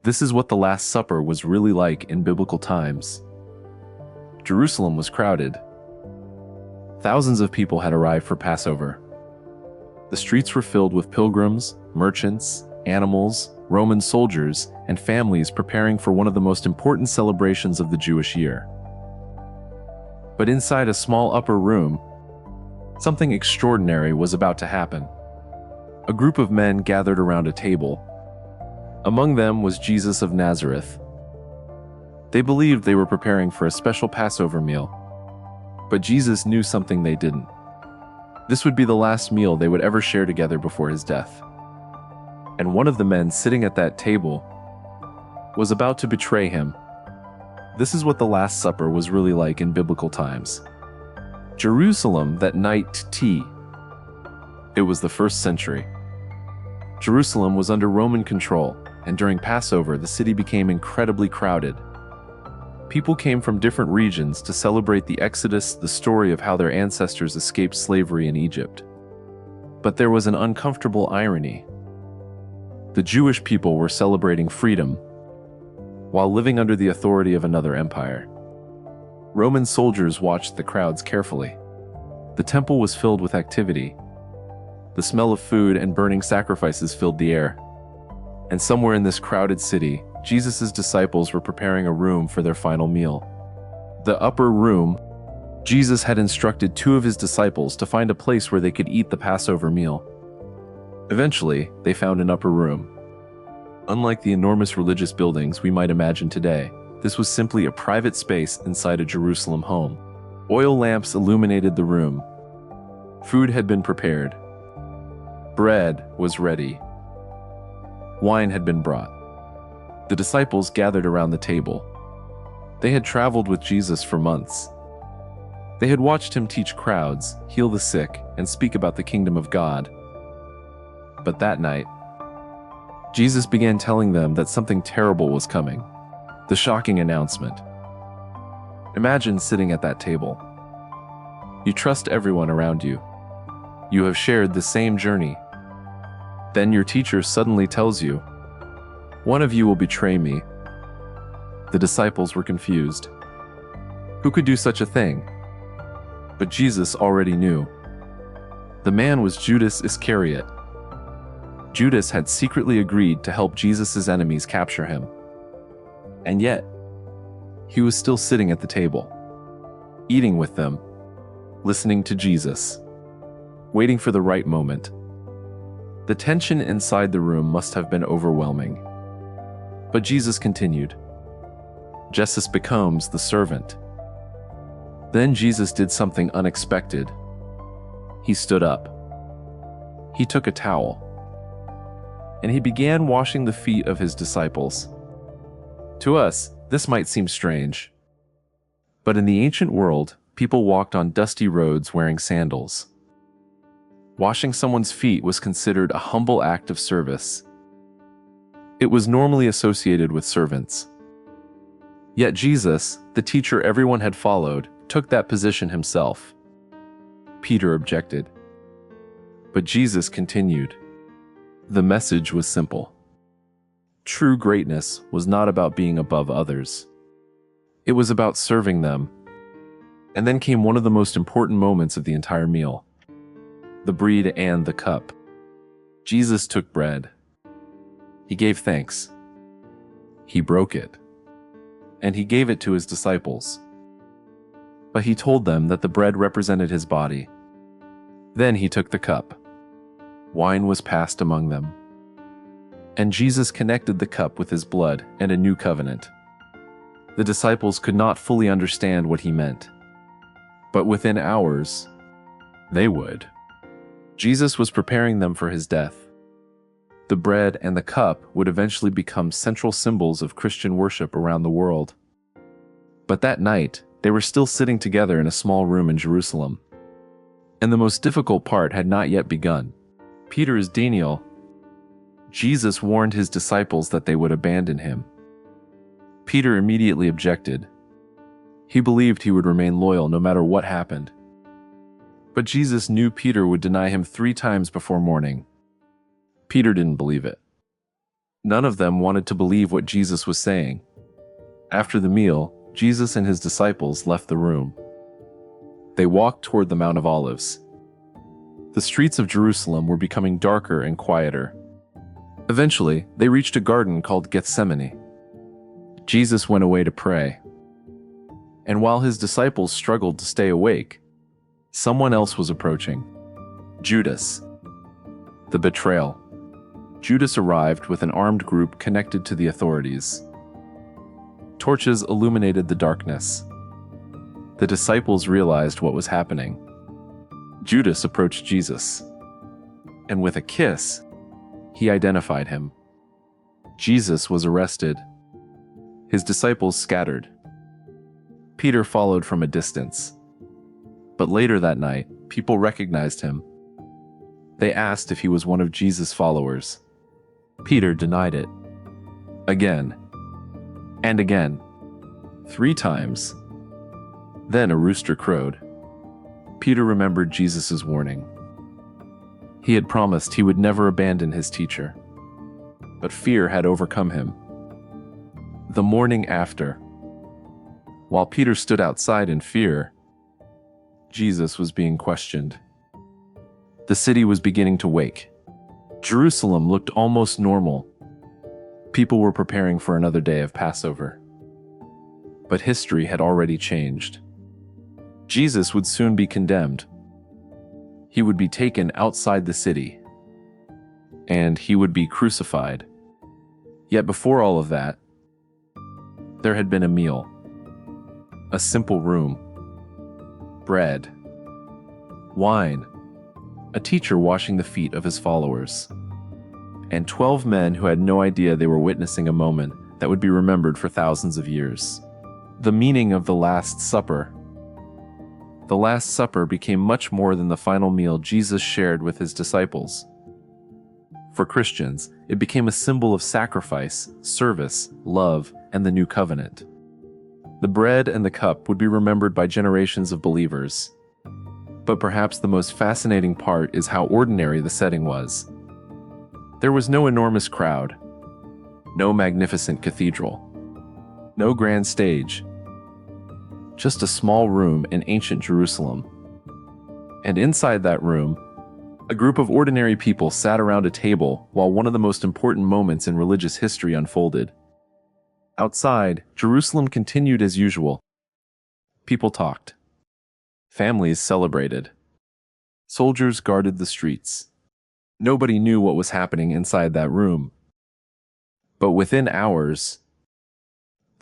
This is what the Last Supper was really like in biblical times. Jerusalem was crowded. Thousands of people had arrived for Passover. The streets were filled with pilgrims, merchants, animals, Roman soldiers, and families preparing for one of the most important celebrations of the Jewish year. But inside a small upper room, something extraordinary was about to happen. A group of men gathered around a table. Among them was Jesus of Nazareth. They believed they were preparing for a special Passover meal. But Jesus knew something they didn't. This would be the last meal they would ever share together before his death. And one of the men sitting at that table was about to betray him. This is what the Last Supper was really like in biblical times. Jerusalem that night tea. It was the 1st century. Jerusalem was under Roman control, and during Passover, the city became incredibly crowded. People came from different regions to celebrate the Exodus, the story of how their ancestors escaped slavery in Egypt. But there was an uncomfortable irony. The Jewish people were celebrating freedom while living under the authority of another empire. Roman soldiers watched the crowds carefully. The temple was filled with activity. The smell of food and burning sacrifices filled the air. And somewhere in this crowded city, Jesus' disciples were preparing a room for their final meal. The upper room. Jesus had instructed 2 of his disciples to find a place where they could eat the Passover meal. Eventually, they found an upper room. Unlike the enormous religious buildings we might imagine today, this was simply a private space inside a Jerusalem home. Oil lamps illuminated the room. Food had been prepared. Bread was ready. Wine had been brought. The disciples gathered around the table. They had traveled with Jesus for months. They had watched him teach crowds, heal the sick, and speak about the kingdom of God. But that night, Jesus began telling them that something terrible was coming. The shocking announcement. Imagine sitting at that table. You trust everyone around you. You have shared the same journey. Then your teacher suddenly tells you, "One of you will betray me." The disciples were confused. Who could do such a thing? But Jesus already knew. The man was Judas Iscariot. Judas had secretly agreed to help Jesus' enemies capture him. And yet, he was still sitting at the table, eating with them, listening to Jesus, waiting for the right moment. The tension inside the room must have been overwhelming. But Jesus continued. Jesus becomes the servant. Then Jesus did something unexpected. He stood up. He took a towel, and he began washing the feet of his disciples. To us, this might seem strange. But in the ancient world, people walked on dusty roads wearing sandals. Washing someone's feet was considered a humble act of service. It was normally associated with servants. Yet Jesus, the teacher everyone had followed, took that position himself. Peter objected. But Jesus continued. The message was simple. True greatness was not about being above others. It was about serving them. And then came one of the most important moments of the entire meal. The bread and the cup. Jesus took bread. He gave thanks. He broke it. And he gave it to his disciples. But he told them that the bread represented his body. Then he took the cup. Wine was passed among them. And Jesus connected the cup with his blood and a new covenant. The disciples could not fully understand what he meant. But within hours, they would. Jesus was preparing them for his death. The bread and the cup would eventually become central symbols of Christian worship around the world. But that night, they were still sitting together in a small room in Jerusalem. And the most difficult part had not yet begun. Peter is Daniel. Jesus warned his disciples that they would abandon him. Peter immediately objected. He believed he would remain loyal no matter what happened. But Jesus knew Peter would deny him 3 times before morning. Peter didn't believe it. None of them wanted to believe what Jesus was saying. After the meal, Jesus and his disciples left the room. They walked toward the Mount of Olives. The streets of Jerusalem were becoming darker and quieter. Eventually, they reached a garden called Gethsemane. Jesus went away to pray. And while his disciples struggled to stay awake, someone else was approaching. Judas. The betrayal. Judas arrived with an armed group connected to the authorities. Torches illuminated the darkness. The disciples realized what was happening. Judas approached Jesus, and with a kiss, he identified him. Jesus was arrested. His disciples scattered. Peter followed from a distance. But later that night, people recognized him. They asked if he was one of Jesus' followers. Peter denied it. Again. And again. 3 times. Then a rooster crowed. Peter remembered Jesus' warning. He had promised he would never abandon his teacher. But fear had overcome him. The morning after, while Peter stood outside in fear, Jesus was being questioned. The city was beginning to wake. Jerusalem looked almost normal. People were preparing for another day of Passover. But history had already changed. Jesus would soon be condemned. He would be taken outside the city, and he would be crucified. Yet before all of that, there had been a meal, a simple room, bread, wine, a teacher washing the feet of his followers, and 12 men who had no idea they were witnessing a moment that would be remembered for thousands of years. The meaning of the Last Supper. The Last Supper became much more than the final meal Jesus shared with his disciples. For Christians, it became a symbol of sacrifice, service, love, and the new covenant. The bread and the cup would be remembered by generations of believers. But perhaps the most fascinating part is how ordinary the setting was. There was no enormous crowd, no magnificent cathedral, no grand stage, just a small room in ancient Jerusalem. And inside that room, a group of ordinary people sat around a table while one of the most important moments in religious history unfolded. Outside, Jerusalem continued as usual. People talked. Families celebrated. Soldiers guarded the streets. Nobody knew what was happening inside that room. But within hours,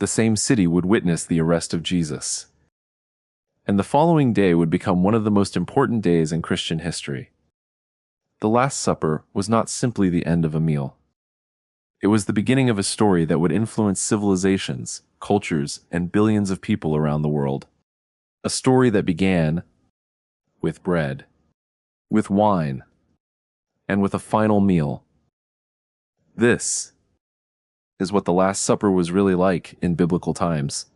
the same city would witness the arrest of Jesus. And the following day would become one of the most important days in Christian history. The Last Supper was not simply the end of a meal. It was the beginning of a story that would influence civilizations, cultures, and billions of people around the world. A story that began with bread, with wine, and with a final meal. This is what the Last Supper was really like in biblical times.